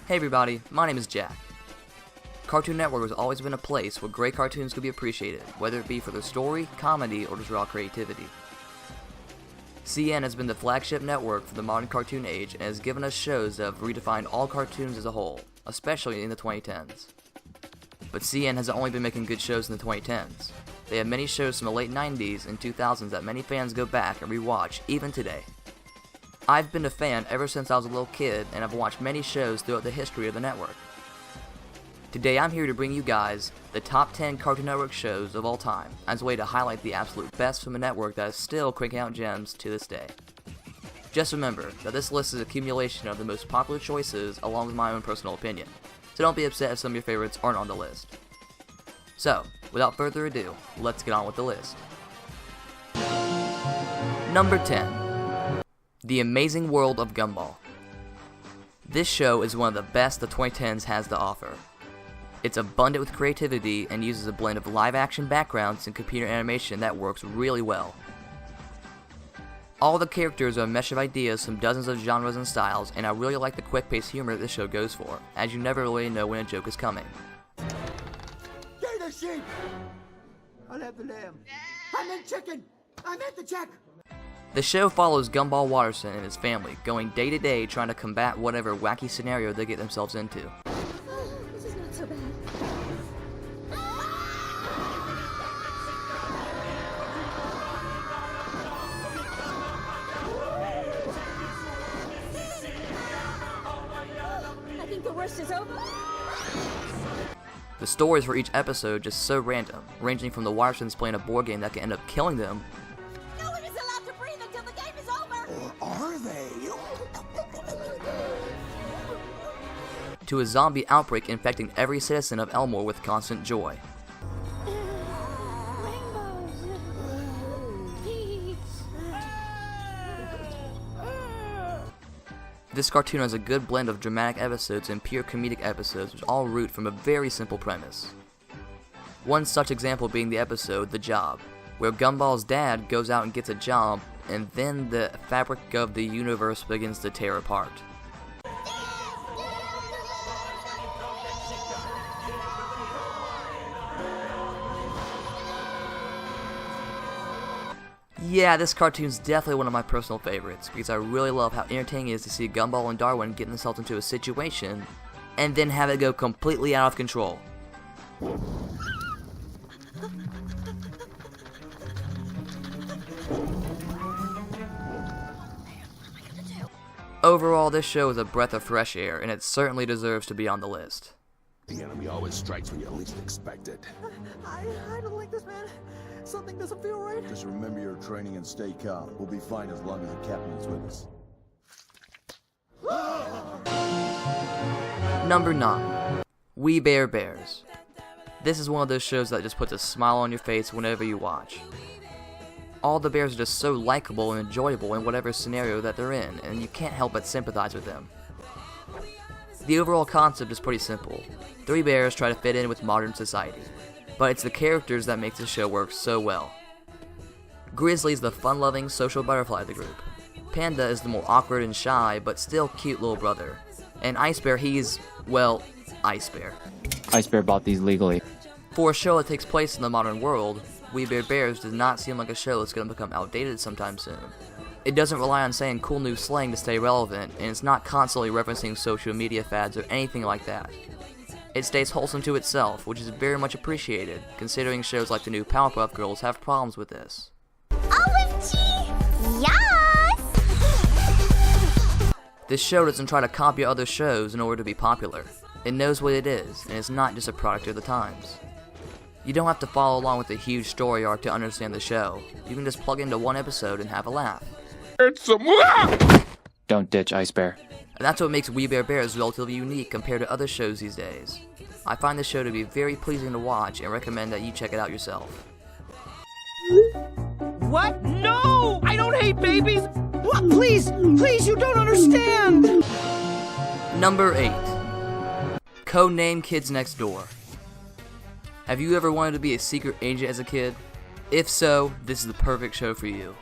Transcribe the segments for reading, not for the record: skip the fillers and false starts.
Hey everybody, my name is Jack. Cartoon Network has always been a place where great cartoons could be appreciated, whether it be for their story, comedy, or just raw creativity. CN has been the flagship network for the modern cartoon age and has given us shows that have redefined all cartoons as a whole, especially in the 2010s. But CN hasn't only been making good shows in the 2010s. They have many shows from the late 90s and 2000s that many fans go back and rewatch even today. I've been a fan ever since I was a little kid and I've watched many shows throughout the history of the network. Today I'm here to bring you guys the top 10 Cartoon Network shows of all time, as a way to highlight the absolute best from a network that is still cranking out gems to this day. Just remember that this list is an accumulation of the most popular choices along with my own personal opinion, so don't be upset if some of your favorites aren't on the list. So, without further ado, let's get on with the list. Number 10. The Amazing World of Gumball. This show is one of the best the 2010s has to offer. It's abundant with creativity and uses a blend of live-action backgrounds and computer animation that works really well. All the characters are a mesh of ideas from dozens of genres and styles, and I really like the quick-paced humor that this show goes for, as you never really know when a joke is coming. Get the sheep! I'll have the lamb. I meant chicken! I meant the check! The show follows Gumball Watterson and his family, going day to day trying to combat whatever wacky scenario they get themselves into. This is not so bad. I think the worst is over. The stories for each episode just so random, ranging from the Wattersons playing a board game that can end up killing them, No one is allowed to breathe until the game is over. Or are they? to a zombie outbreak infecting every citizen of Elmore with constant joy. Rainbows. Peach. This cartoon has a good blend of dramatic episodes and pure comedic episodes which all root from a very simple premise. One such example being the episode The Job, where Gumball's dad goes out and gets a job, and then the fabric of the universe begins to tear apart. Yeah, this cartoon's definitely one of my personal favorites, because I really love how entertaining it is to see Gumball and Darwin get themselves into a situation, and then have it go completely out of control. Overall, this show is a breath of fresh air, and it certainly deserves to be on the list. The enemy always strikes when you least expect it. I don't like this, man. Something doesn't feel right. Just remember your training and stay calm. We'll be fine as long as the captain is with us. Number 9. We Bare Bears. This is one of those shows that just puts a smile on your face whenever you watch. All the bears are just so likable and enjoyable in whatever scenario that they're in, and you can't help but sympathize with them. The overall concept is pretty simple. 3 bears try to fit in with modern society, but it's the characters that make the show work so well. Grizzly's the fun-loving social butterfly of the group. Panda is the more awkward and shy, but still cute little brother. And Ice Bear, he's, well, Ice Bear. Ice Bear bought these legally. For a show that takes place in the modern world, We Bare Bears does not seem like a show that's going to become outdated sometime soon. It doesn't rely on saying cool new slang to stay relevant, and it's not constantly referencing social media fads or anything like that. It stays wholesome to itself, which is very much appreciated, considering shows like the new Powerpuff Girls have problems with this. OMG! Yes! This show doesn't try to copy other shows in order to be popular. It knows what it is, and it's not just a product of the times. You don't have to follow along with a huge story arc to understand the show. You can just plug into one episode and have a laugh. Don't ditch Ice Bear. And that's what makes We Bare Bears relatively unique compared to other shows these days. I find this show to be very pleasing to watch and recommend that you check it out yourself. What? No! I don't hate babies! What? Please, you don't understand! Number 8. Codename Kids Next Door. Have you ever wanted to be a secret agent as a kid? If so, this is the perfect show for you.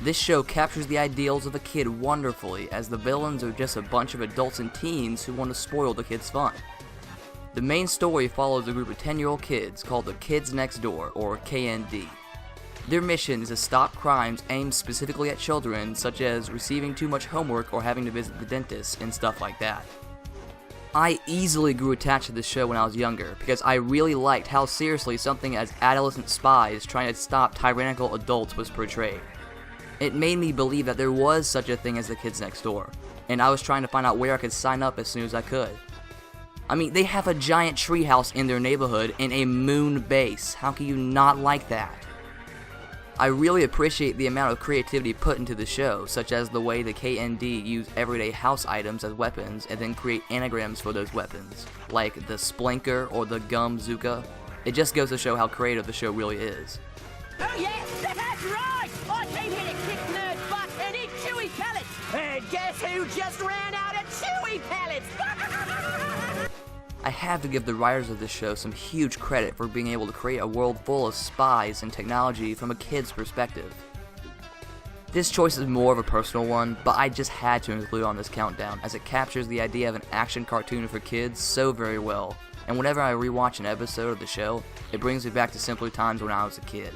This show captures the ideals of a kid wonderfully, as the villains are just a bunch of adults and teens who want to spoil the kids' fun. The main story follows a group of 10-year-old kids called the Kids Next Door, or KND. Their mission is to stop crimes aimed specifically at children, such as receiving too much homework or having to visit the dentist and stuff like that. I easily grew attached to this show when I was younger, because I really liked how seriously something as adolescent spies trying to stop tyrannical adults was portrayed. It made me believe that there was such a thing as the Kids Next Door, and I was trying to find out where I could sign up as soon as I could. I mean, they have a giant treehouse in their neighborhood and a moon base. How can you not like that? I really appreciate the amount of creativity put into the show, such as the way the KND use everyday house items as weapons and then create anagrams for those weapons, like the Splinker or the Gum Zuka. It just goes to show how creative the show really is. Oh yes, that's right! I came here to kick nerd butt and eat chewy pellets! And guess who just ran out of chewy pellets? I have to give the writers of this show some huge credit for being able to create a world full of spies and technology from a kid's perspective. This choice is more of a personal one, but I just had to include it on this countdown as it captures the idea of an action cartoon for kids so very well, and whenever I rewatch an episode of the show, it brings me back to simpler times when I was a kid.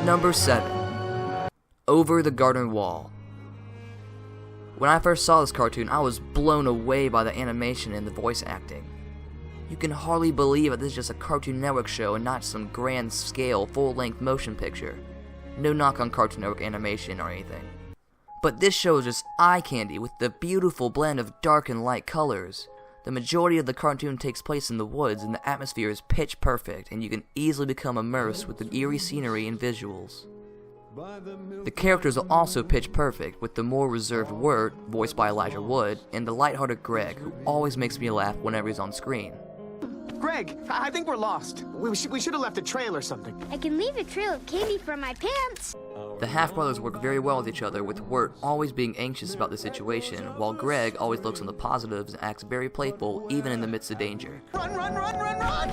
Number 7. Over the Garden Wall. When I first saw this cartoon, I was blown away by the animation and the voice acting. You can hardly believe that this is just a Cartoon Network show and not some grand-scale, full-length motion picture. No knock on Cartoon Network animation or anything. But this show is just eye candy with the beautiful blend of dark and light colors. The majority of the cartoon takes place in the woods and the atmosphere is pitch perfect, and you can easily become immersed with the eerie scenery and visuals. The characters are also pitch perfect, with the more reserved Wirt, voiced by Elijah Wood, and the lighthearted Greg, who always makes me laugh whenever he's on screen. Greg, I think we're lost. We should have left a trail or something. I can leave a trail of candy from my pants. The half-brothers work very well with each other, with Wirt always being anxious about the situation, while Greg always looks on the positives and acts very playful even in the midst of danger. Run, run, run, run, run!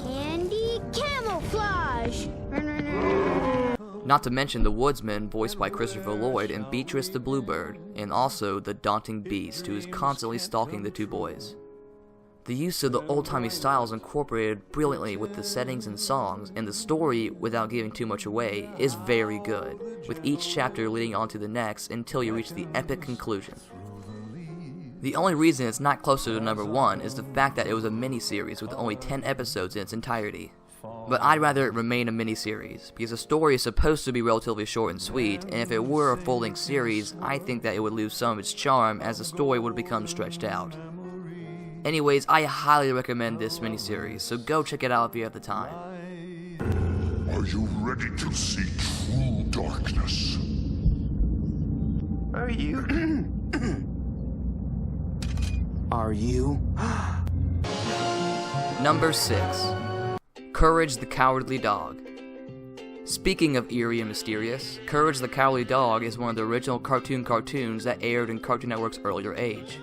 Candy camouflage. Run, run, run. Not to mention the Woodsman, voiced by Christopher Lloyd, and Beatrice the Bluebird, and also the daunting Beast, who is constantly stalking the two boys. The use of the old-timey style is incorporated brilliantly with the settings and songs, and the story, without giving too much away, is very good, with each chapter leading on to the next until you reach the epic conclusion. The only reason it's not closer to number 1 is the fact that it was a miniseries with only 10 episodes in its entirety. But I'd rather it remain a miniseries, because the story is supposed to be relatively short and sweet, and if it were a full-length series, I think that it would lose some of its charm as the story would become stretched out. Anyways, I highly recommend this miniseries, so go check it out if you have the time. Are you ready to see true darkness? Are you? Are you? Number 6. Courage the Cowardly Dog. Speaking of eerie and mysterious, Courage the Cowardly Dog is one of the original cartoons that aired in Cartoon Network's earlier age.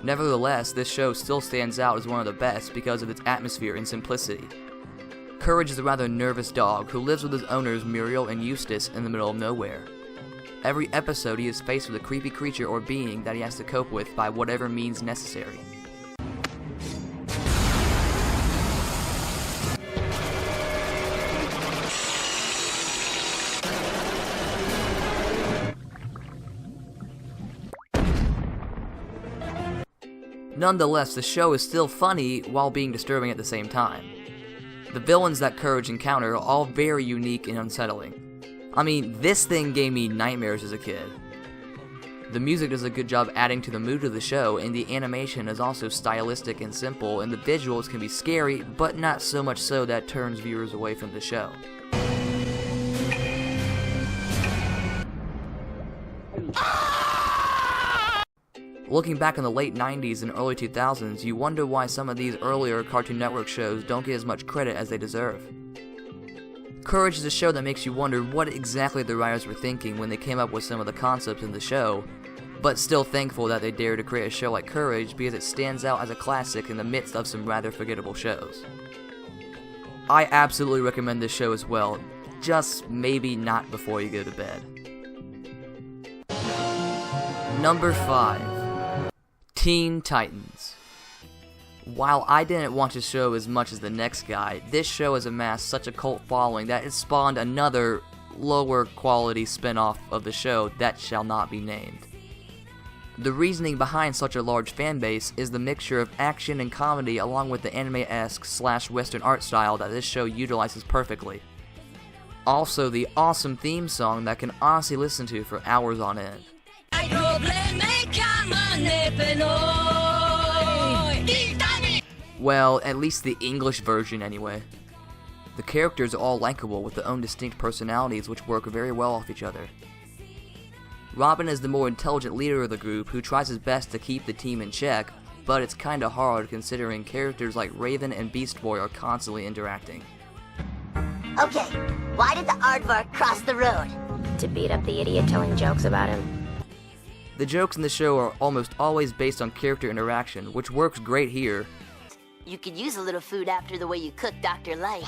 Nevertheless, this show still stands out as one of the best because of its atmosphere and simplicity. Courage is a rather nervous dog who lives with his owners Muriel and Eustace in the middle of nowhere. Every episode he is faced with a creepy creature or being that he has to cope with by whatever means necessary. Nonetheless, the show is still funny while being disturbing at the same time. The villains that Courage encounter are all very unique and unsettling. I mean, this thing gave me nightmares as a kid. The music does a good job adding to the mood of the show, and the animation is also stylistic and simple, and the visuals can be scary, but not so much so that it turns viewers away from the show. Looking back in the late 90s and early 2000s, you wonder why some of these earlier Cartoon Network shows don't get as much credit as they deserve. Courage is a show that makes you wonder what exactly the writers were thinking when they came up with some of the concepts in the show, but still thankful that they dared to create a show like Courage because it stands out as a classic in the midst of some rather forgettable shows. I absolutely recommend this show as well, just maybe not before you go to bed. Number 5. Teen Titans. While I didn't watch the show as much as the next guy, this show has amassed such a cult following that it spawned another lower quality spin-off of the show that shall not be named. The reasoning behind such a large fan base is the mixture of action and comedy along with the anime-esque / western art style that this show utilizes perfectly. Also the awesome theme song that can honestly listen to for hours on end. Well, at least the English version anyway. The characters are all likable with their own distinct personalities which work very well off each other. Robin is the more intelligent leader of the group who tries his best to keep the team in check, but it's kinda hard considering characters like Raven and Beast Boy are constantly interacting. Okay, why did the aardvark cross the road? To beat up the idiot telling jokes about him. The jokes in the show are almost always based on character interaction, which works great here. You could use a little food after the way you cook Dr. Light.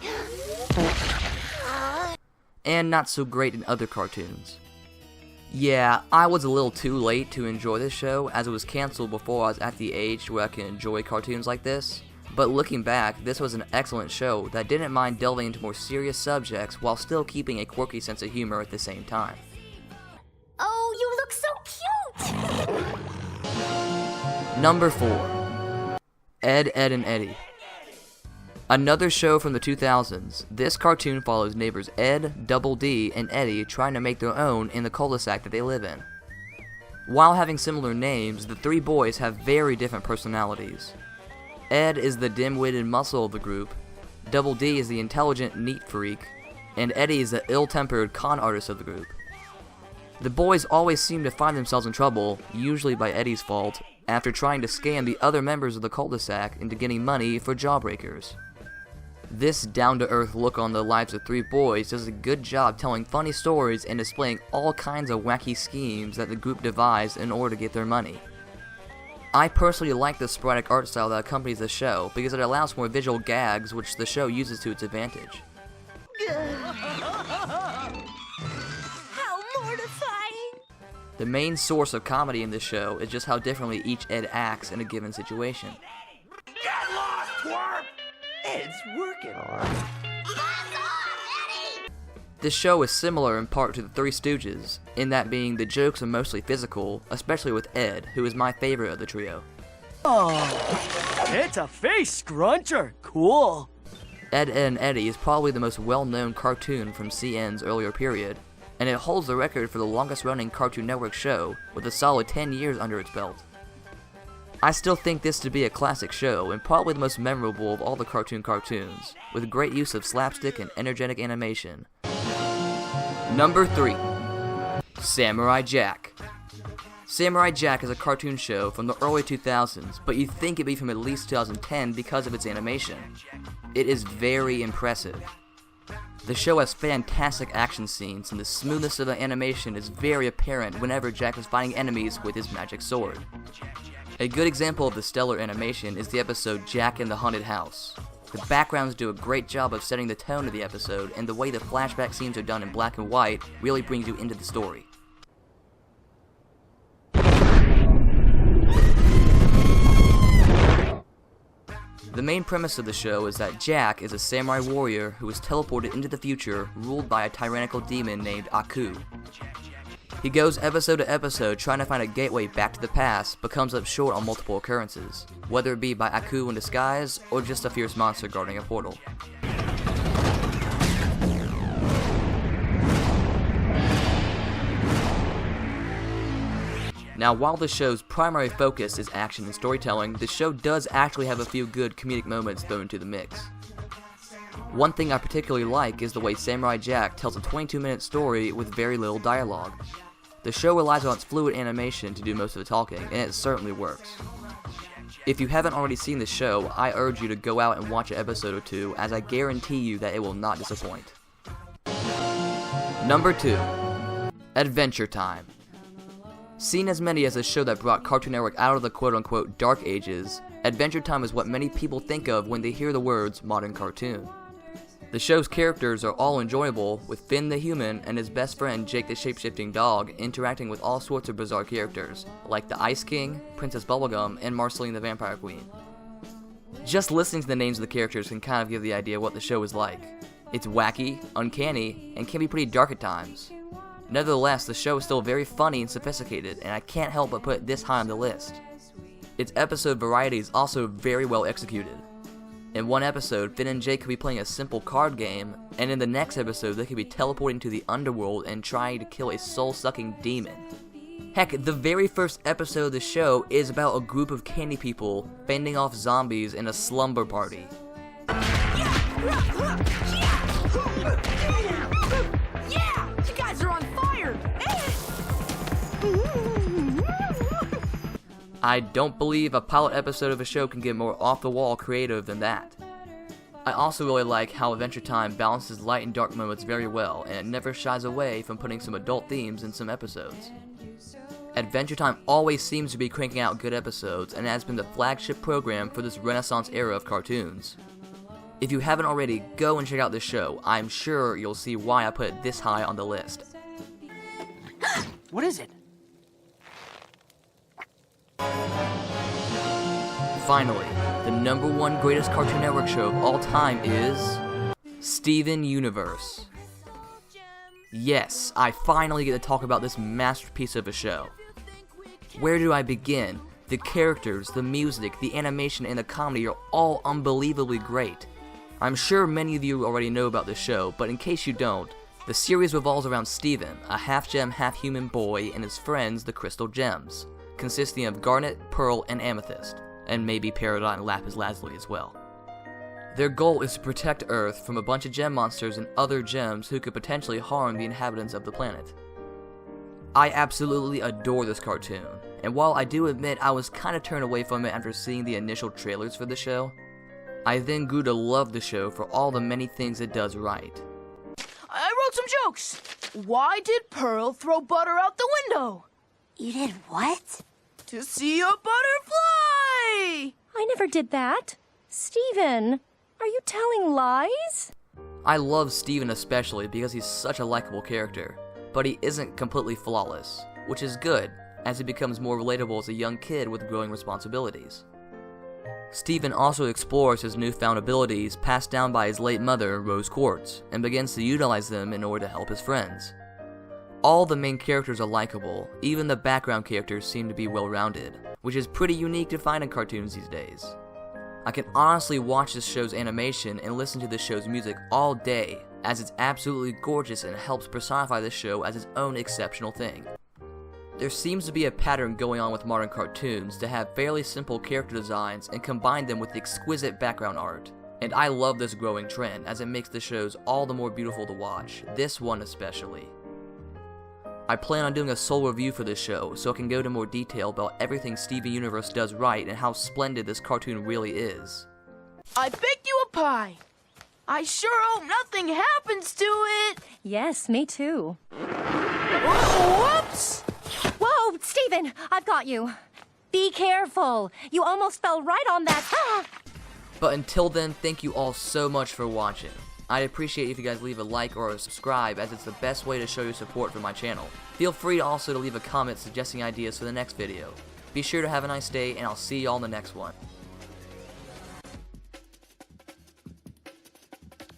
No! And not so great in other cartoons. Yeah, I was a little too late to enjoy this show as it was cancelled before I was at the age where I can enjoy cartoons like this. But looking back, this was an excellent show that didn't mind delving into more serious subjects while still keeping a quirky sense of humor at the same time. Oh, you look so cute! Number 4. Ed, Edd and Eddy. Another show from the 2000s, this cartoon follows neighbors Ed, Double D, and Eddie trying to make their own in the cul-de-sac that they live in. While having similar names, the three boys have very different personalities. Ed is the dim-witted muscle of the group, Double D is the intelligent neat freak, and Eddie is the ill-tempered con artist of the group. The boys always seem to find themselves in trouble, usually by Eddie's fault, after trying to scam the other members of the cul-de-sac into getting money for jawbreakers. This down-to-earth look on the lives of three boys does a good job telling funny stories and displaying all kinds of wacky schemes that the group devised in order to get their money. I personally like the sporadic art style that accompanies the show because it allows more visual gags which the show uses to its advantage. How mortifying! The main source of comedy in this show is just how differently each Ed acts in a given situation. Get lost, twerp! Ed's working. This show is similar in part to the Three Stooges, in that being the jokes are mostly physical, especially with Ed, who is my favorite of the trio. Oh, it's a face scruncher. Cool. Ed, Edd and Eddy is probably the most well-known cartoon from CN's earlier period, and it holds the record for the longest-running Cartoon Network show, with a solid 10 years under its belt. I still think this to be a classic show, and probably the most memorable of all the cartoons, with great use of slapstick and energetic animation. Number 3. Samurai Jack. Samurai Jack is a cartoon show from the early 2000s, but you'd think it'd be from at least 2010 because of its animation. It is very impressive. The show has fantastic action scenes, and the smoothness of the animation is very apparent whenever Jack is fighting enemies with his magic sword. A good example of the stellar animation is the episode Jack in the Haunted House. The backgrounds do a great job of setting the tone of the episode, and the way the flashback scenes are done in black and white really brings you into the story. The main premise of the show is that Jack is a samurai warrior who is teleported into the future, ruled by a tyrannical demon named Aku. He goes episode to episode trying to find a gateway back to the past, but comes up short on multiple occurrences, whether it be by Aku in disguise, or just a fierce monster guarding a portal. Now, while the show's primary focus is action and storytelling, the show does actually have a few good comedic moments thrown into the mix. One thing I particularly like is the way Samurai Jack tells a 22-minute story with very little dialogue. The show relies on its fluid animation to do most of the talking, and it certainly works. If you haven't already seen the show, I urge you to go out and watch an episode or two, as I guarantee you that it will not disappoint. Number 2. Adventure Time. Seen as many as a show that brought Cartoon Network out of the quote-unquote dark ages, Adventure Time is what many people think of when they hear the words modern cartoon. The show's characters are all enjoyable, with Finn the human and his best friend Jake the shape-shifting dog interacting with all sorts of bizarre characters, like the Ice King, Princess Bubblegum, and Marceline the Vampire Queen. Just listening to the names of the characters can kind of give the idea what the show is like. It's wacky, uncanny, and can be pretty dark at times. Nevertheless, the show is still very funny and sophisticated, and I can't help but put it this high on the list. Its episode variety is also very well executed. In one episode, Finn and Jake could be playing a simple card game, and in the next episode they could be teleporting to the underworld and trying to kill a soul-sucking demon. Heck, the very first episode of the show is about a group of candy people fending off zombies in a slumber party. Yeah! You guys are on fire! I don't believe a pilot episode of a show can get more off-the-wall creative than that. I also really like how Adventure Time balances light and dark moments very well, and it never shies away from putting some adult themes in some episodes. Adventure Time always seems to be cranking out good episodes, and has been the flagship program for this Renaissance era of cartoons. If you haven't already, go and check out this show. I'm sure you'll see why I put it this high on the list. What is it? Finally, the number 1 greatest Cartoon Network show of all time is Steven Universe. Yes, I finally get to talk about this masterpiece of a show. Where do I begin? The characters, the music, the animation, and the comedy are all unbelievably great. I'm sure many of you already know about this show, but in case you don't, the series revolves around Steven, a half-gem, half-human boy, and his friends, the Crystal Gems, consisting of Garnet, Pearl, and Amethyst, and maybe Peridot and Lapis Lazuli as well. Their goal is to protect Earth from a bunch of gem monsters and other gems who could potentially harm the inhabitants of the planet. I absolutely adore this cartoon, and while I do admit I was kinda turned away from it after seeing the initial trailers for the show, I then grew to love the show for all the many things it does right. I wrote some jokes. Why did Pearl throw butter out the window? You did what? To see a butterfly! I never did that. Steven, are you telling lies? I love Steven especially because he's such a likable character, but he isn't completely flawless, which is good, as he becomes more relatable as a young kid with growing responsibilities. Steven also explores his newfound abilities passed down by his late mother, Rose Quartz, and begins to utilize them in order to help his friends. All the main characters are likable, even the background characters seem to be well-rounded, which is pretty unique to find in cartoons these days. I can honestly watch this show's animation and listen to this show's music all day, as it's absolutely gorgeous and helps personify this show as its own exceptional thing. There seems to be a pattern going on with modern cartoons to have fairly simple character designs and combine them with exquisite background art. And I love this growing trend, as it makes the shows all the more beautiful to watch, this one especially. I plan on doing a sole review for this show, so I can go into more detail about everything Steven Universe does right and how splendid this cartoon really is. I baked you a pie. I sure hope nothing happens to it. Yes, me too. Oh, whoops! Whoa, Steven, I've got you. Be careful. You almost fell right on that. Ah! But until then, thank you all so much for watching. I'd appreciate if you guys leave a like or a subscribe, as it's the best way to show your support for my channel. Feel free also to leave a comment suggesting ideas for the next video. Be sure to have a nice day, and I'll see y'all in the next one.